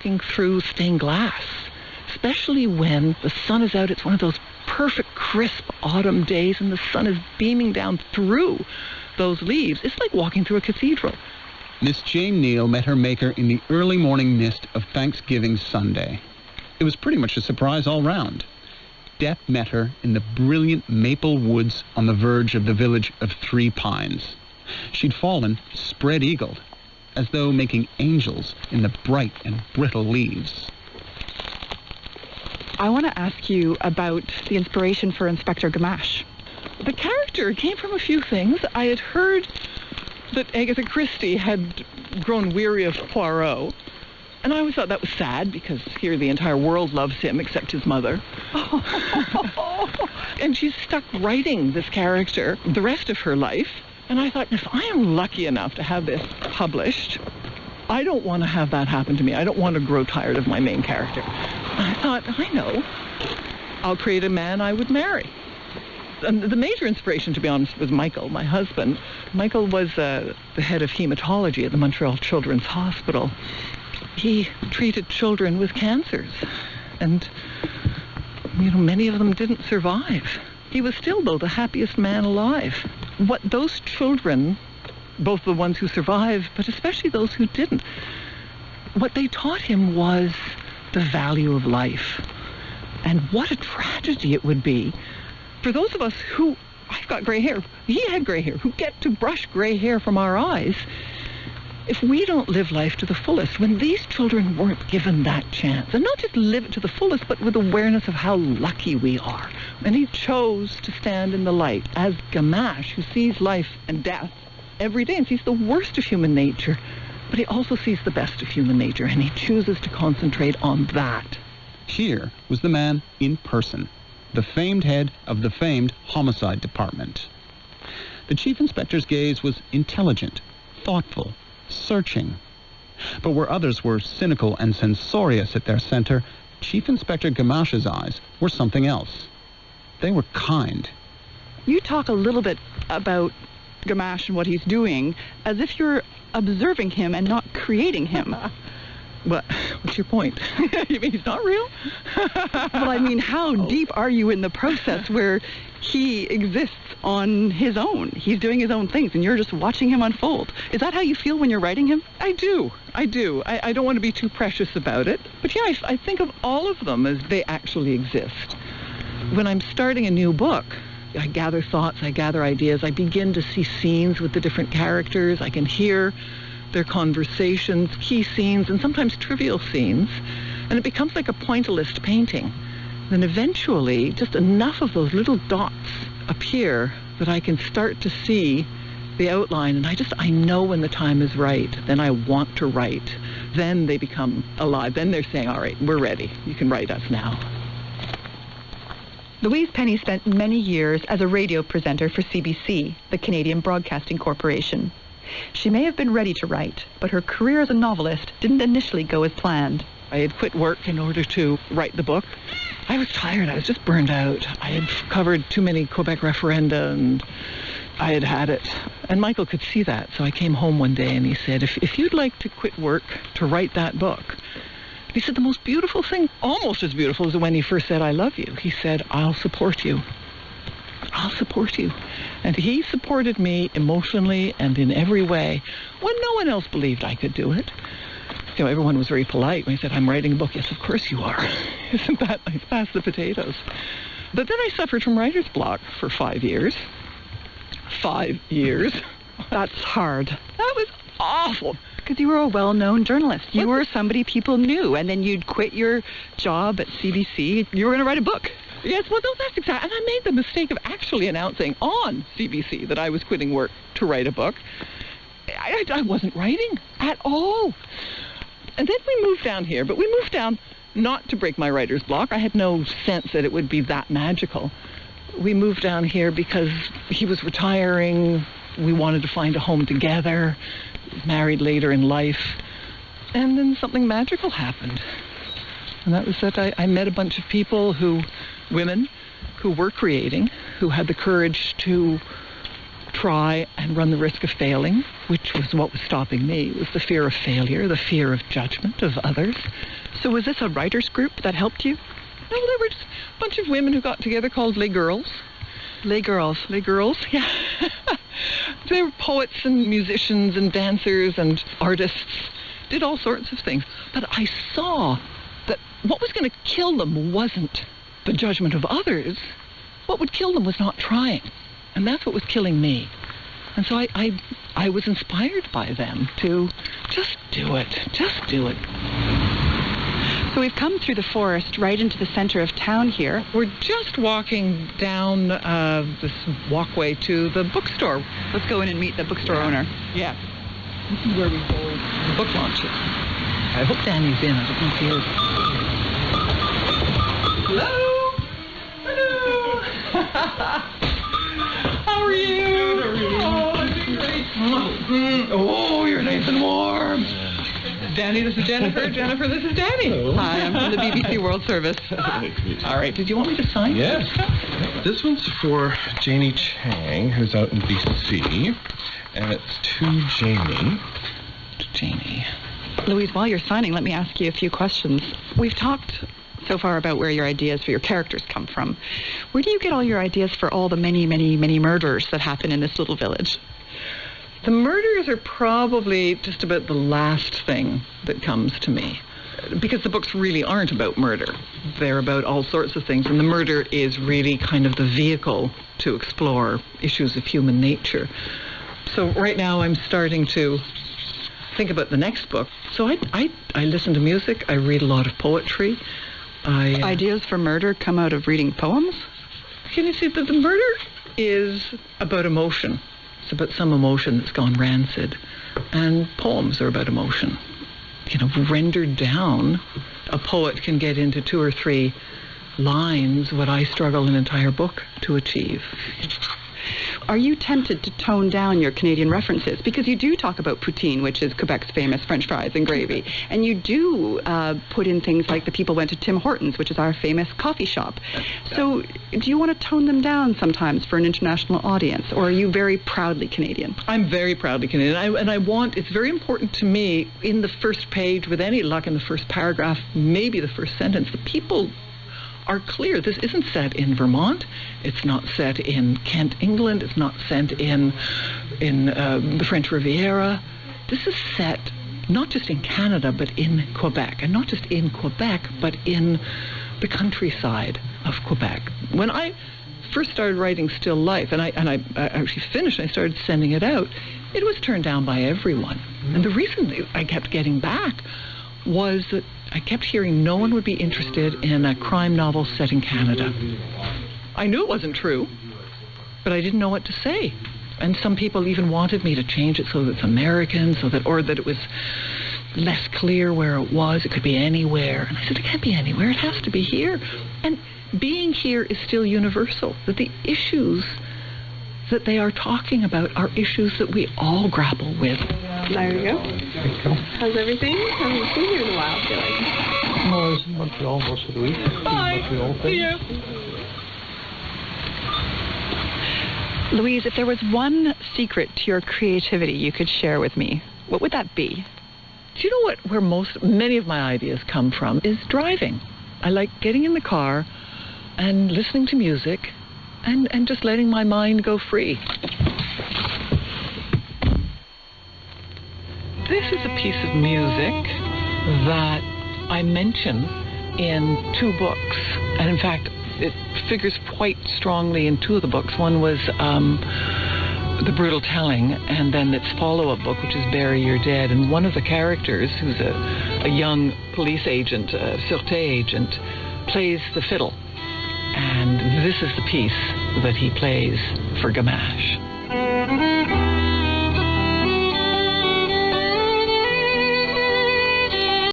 walking through stained glass, especially when the sun is out. It's one of those perfect, crisp autumn days, and the sun is beaming down through those leaves. It's like walking through a cathedral. Miss Jane Neal met her maker in the early morning mist of Thanksgiving Sunday. It was pretty much a surprise all round. Death met her in the brilliant maple woods on the verge of the village of Three Pines. She'd fallen spread-eagled, as though making angels in the bright and brittle leaves. I want to ask you about the inspiration for Inspector Gamache. The character came from a few things. I had heard that Agatha Christie had grown weary of Poirot, and I always thought that was sad, because here the entire world loves him except his mother. And she's stuck writing this character the rest of her life. And I thought, if I am lucky enough to have this published, I don't want to have that happen to me. I don't want to grow tired of my main character. And I thought, I know, I'll create a man I would marry. And the major inspiration, to be honest, was Michael, my husband. Michael was the head of hematology at the Montreal Children's Hospital. He treated children with cancers, and many of them didn't survive. He was still, though, the happiest man alive. What those children, both the ones who survived, but especially those who didn't, what they taught him was the value of life. And what a tragedy it would be for those of us who, I've got gray hair, he had gray hair, who get to brush gray hair from our eyes, if we don't live life to the fullest, when these children weren't given that chance, and not just live it to the fullest, but with awareness of how lucky we are. And he chose to stand in the light as Gamache, who sees life and death every day and sees the worst of human nature, but he also sees the best of human nature, and he chooses to concentrate on that. Here was the man in person, the famed head of the famed homicide department. The chief inspector's gaze was intelligent, thoughtful, searching. But where others were cynical and censorious at their center, Chief Inspector Gamache's eyes were something else. They were kind. You talk a little bit about Gamache and what he's doing as if you're observing him and not creating him. What's your point? You mean he's not real? Well, I mean, how deep are you in the process where he exists on his own? He's doing his own things, and you're just watching him unfold. Is that how you feel when you're writing him? I do. I don't want to be too precious about it. But yeah, I think of all of them as they actually exist. When I'm starting a new book, I gather thoughts, I gather ideas, I begin to see scenes with the different characters, I can hear their conversations, key scenes, and sometimes trivial scenes, and it becomes like a pointillist painting. Then eventually, just enough of those little dots appear that I can start to see the outline, and I know when the time is right. Then I want to write. Then they become alive. Then they're saying, all right, we're ready. You can write us now. Louise Penny spent many years as a radio presenter for CBC, the Canadian Broadcasting Corporation. She may have been ready to write, but her career as a novelist didn't initially go as planned. I had quit work in order to write the book. I was tired. I was just burned out. I had covered too many Quebec referenda, and I had had it. And Michael could see that, so I came home one day and he said, if you'd like to quit work to write that book, he said the most beautiful thing, almost as beautiful as when he first said, I love you. He said, I'll support you. I'll support you. And he supported me emotionally and in every way when no one else believed I could do it. Everyone was very polite when he said, I'm writing a book. Yes, of course you are. Isn't that nice? Pass the potatoes. But then I suffered from writer's block for 5 years. 5 years. That's hard. That was awful. Because you were a well-known journalist. You were somebody people knew, and then you'd quit your job at CBC. You were going to write a book. Yes, well, no, that's exactly. And I made the mistake of actually announcing on CBC that I was quitting work to write a book. I wasn't writing at all. And then we moved down here, but we moved down not to break my writer's block. I had no sense that it would be that magical. We moved down here because he was retiring. We wanted to find a home together. We were married later in life. And then something magical happened. And that was that I met a bunch of people women who were creating, who had the courage to try and run the risk of failing, which was what was stopping me. It was the fear of failure, the fear of judgment of others. So was this a writers group that helped you? No, they were just a bunch of women who got together called Les Girls. Les Girls. Les Girls, yeah. They were poets and musicians and dancers and artists, did all sorts of things. But I saw that what was going to kill them wasn't the judgment of others. What would kill them was not trying. And that's what was killing me. And so I was inspired by them to just do it. Just do it. So we've come through the forest right into the center of town here. We're just walking down this walkway to the bookstore. Let's go in and meet the bookstore owner. Yeah. This is where we hold the book launches. I hope Danny's in. I don't know if he is. Hello? Hello? How are you? Oh, I'm doing great. Oh, you're nice and warm. Danny, this is Jennifer. Jennifer, this is Danny. Hello. Hi, I'm from the BBC World Service. All right, did you want me to sign? Yes. This one's for Janie Chang, who's out in BC, and it's to Jamie. To Janie. Louise, while you're signing, let me ask you a few questions. We've talked so far about where your ideas for your characters come from. Where do you get all your ideas for all the many, many, many murders that happen in this little village? The murders are probably just about the last thing that comes to me. Because the books really aren't about murder. They're about all sorts of things. And the murder is really kind of the vehicle to explore issues of human nature. So right now I'm starting to think about the next book. So I listen to music. I read a lot of poetry. Ideas for murder come out of reading poems? Can you see that the murder is about emotion? It's about some emotion that's gone rancid. And poems are about emotion. You know, rendered down, a poet can get into 2 or 3 lines what I struggle an entire book to achieve. Are you tempted to tone down your Canadian references? Because you do talk about poutine, which is Quebec's famous French fries and gravy. And you do put in things like the people went to Tim Hortons, which is our famous coffee shop. So do you want to tone them down sometimes for an international audience? Or are you very proudly Canadian? I'm very proudly Canadian. It's very important to me, in the first page, with any luck, in the first paragraph, maybe the first sentence, the people are clear. This isn't set in Vermont. It's not set in Kent, England. It's not set in the French Riviera. This is set not just in Canada, but in Quebec. And not just in Quebec, but in the countryside of Quebec. When I first started writing Still Life, and I actually finished, I started sending it out, it was turned down by everyone. And the reason I kept getting back was that I kept hearing no one would be interested in a crime novel set in Canada. I knew it wasn't true, but I didn't know what to say. And some people even wanted me to change it so that it's American, or that it was less clear where it was. It could be anywhere. And I said, it can't be anywhere. It has to be here. And being here is still universal. That the issues that they are talking about are issues that we all grapple with. There you go. How's everything? I haven't seen you in a while, I feel like. No, I was in Montreal most of the week. Hi. See you. Louise, if there was one secret to your creativity you could share with me, what would that be? Do you know what? Where many of my ideas come from is driving. I like getting in the car and listening to music and just letting my mind go free. This is a piece of music that I mention in 2 books. And in fact, it figures quite strongly in 2 of the books. One was The Brutal Telling, and then its follow-up book, which is Bury Your Dead. And one of the characters, who's a young police agent, a sûreté agent, plays the fiddle. And this is the piece that he plays for Gamache.